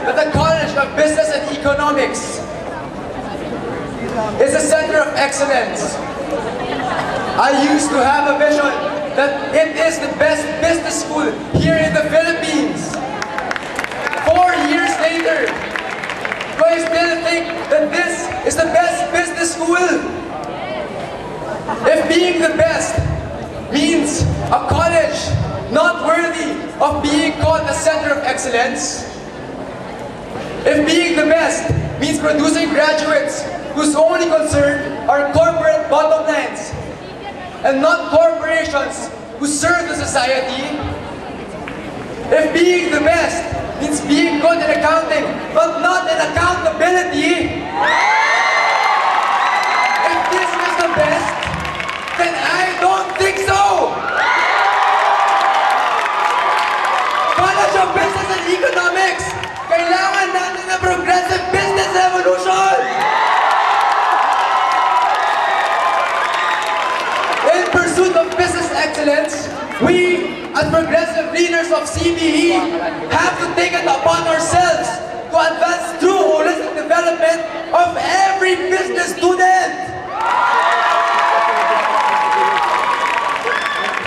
that the College of Business and Economics is a center of excellence. I used to have a vision that it is the best business school here in the Philippines. 4 years later, do I still think that this is the best business school? If being the best means a college not worthy of being called a center of excellence, if being the best means producing graduates whose only concern are corporate bottom lines and not corporations who serve the society, if being the best means being good in accounting but not in accountability, if this is the best, then I don't think so! College of Business and Economics, kailangan natin ng progressive business revolution! In pursuit of business excellence, we, as progressive leaders of CBE, have to take it upon ourselves to advance true holistic development of every business student.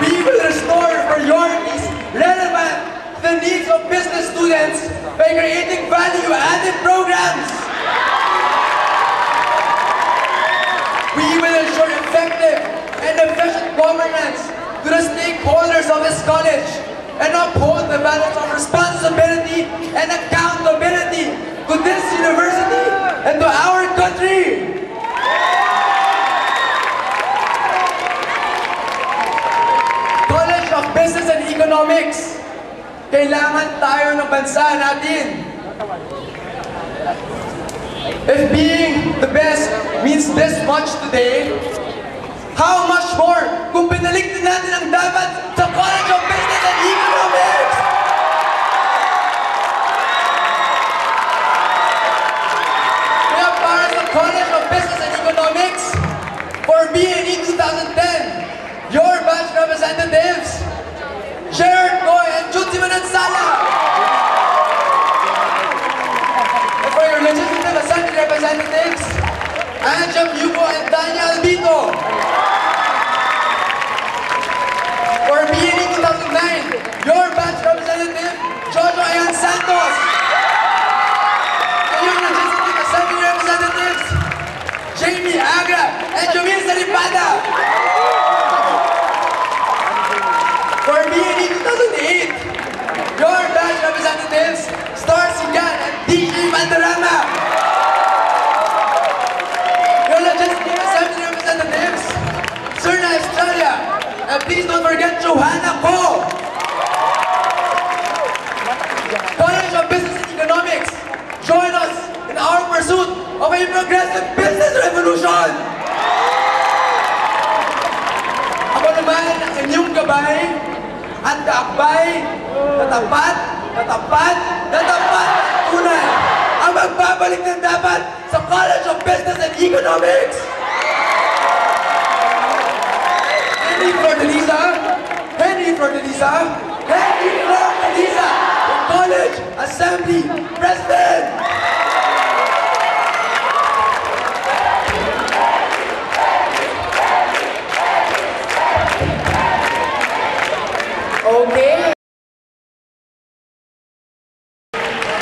We will restore priorities relevant to the needs of business students by creating value-added programs. We will ensure effective and efficient governance to the stakeholders of this college and uphold the balance of responsibility and accountability to this university and to our country. College of Business and Economics, kailangan tayo ng bansa natin. If being the best means this much today, how much more kung pinalik din natin ang dapat sa College of Business and Economics? Kaya para sa College of Business and Economics, for BNE 2010, your batch representatives, Gerard Goy and Jutsi Manansala. And for your legislative assembly representatives, Anjam Yugo and Daniel Albito. For BNE 2009, your batch representative, Jojo Ayan Santos. And your legislative assembly representatives, Jamie Agra and Jomil Saripada. For BNE 2008, your batch representatives, Star Sigan and DJ Mandarama. Your legislative assembly representatives, Serna Estrella, and please don't forget Johanna Ko. College of Business and Economics, join us in our pursuit of a progressive business revolution. Ako naman ang inyong gabay at kaakbay, natapat, tunay ang magbabalik ng dapat sa College of Business and Economics. Henry Flordelisa, the College Assembly President. Okay.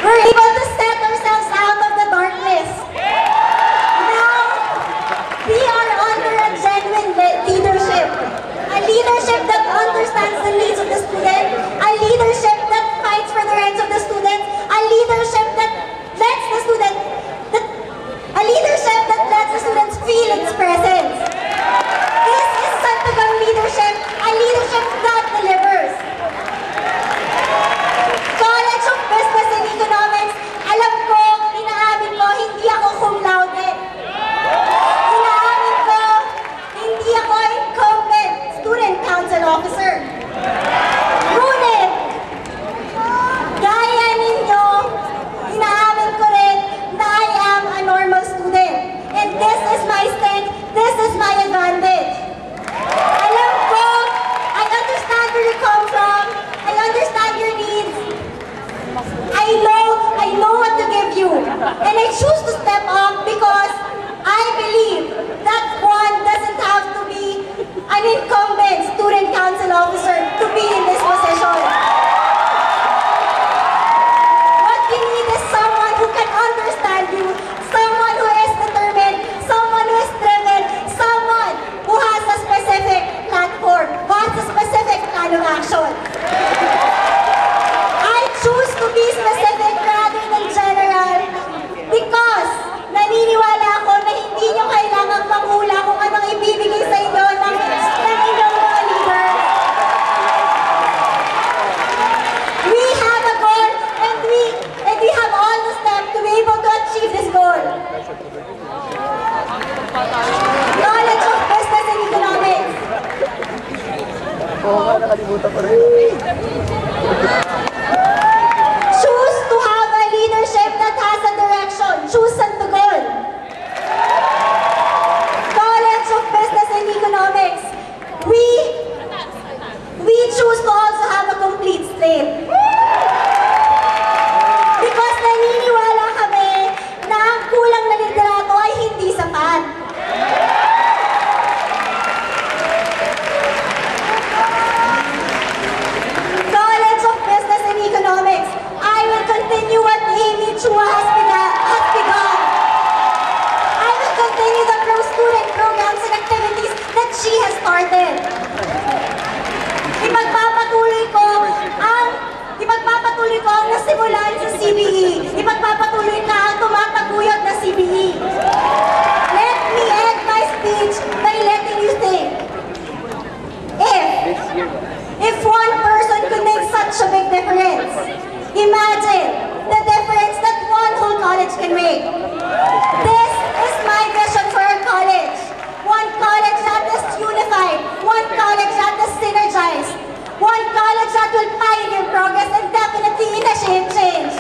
We're able to set ourselves out of the darkness. Now, we are under a genuine leadership. A leadership that understands the needs of the student. A leadership that fights for the rights of the student. A leadership that lets the an incumbent student council officer to be in this position. What you need is someone who can understand you, someone who is determined, someone who is driven, someone who has a specific platform, who has a specific plan of action. I choose to be specific rather than general because naniniwala ako na hindi nyo kailangang manghula kung anong ibibigay sa inyo ng inyong mga leaders. We have a goal and we have all the steps to be able to achieve this goal. Knowledge of Business and Economics. Choose to have a leadership that has a direction. Choose and to goal. College of Business and Economics. We choose to also have a complete slate. Because naniniwala kami na ang kulang na liderato ay hindi sapat. College of Business and Economics. I will continue what Amy Chua has begun. I will continue the pro-student programs and activities that she has started. Ipagpapatuloy ko ang nasimulan sa CBE. Ipagpapatuloy ka ang tumataguyod na CBE. Let me end my speech by letting you think. If one person could make such a big difference, imagine the difference that one whole college can make. This is my vision for our college. One college that is unified. One college that is synergized. One college that will pioneer progress and definitely initiate change.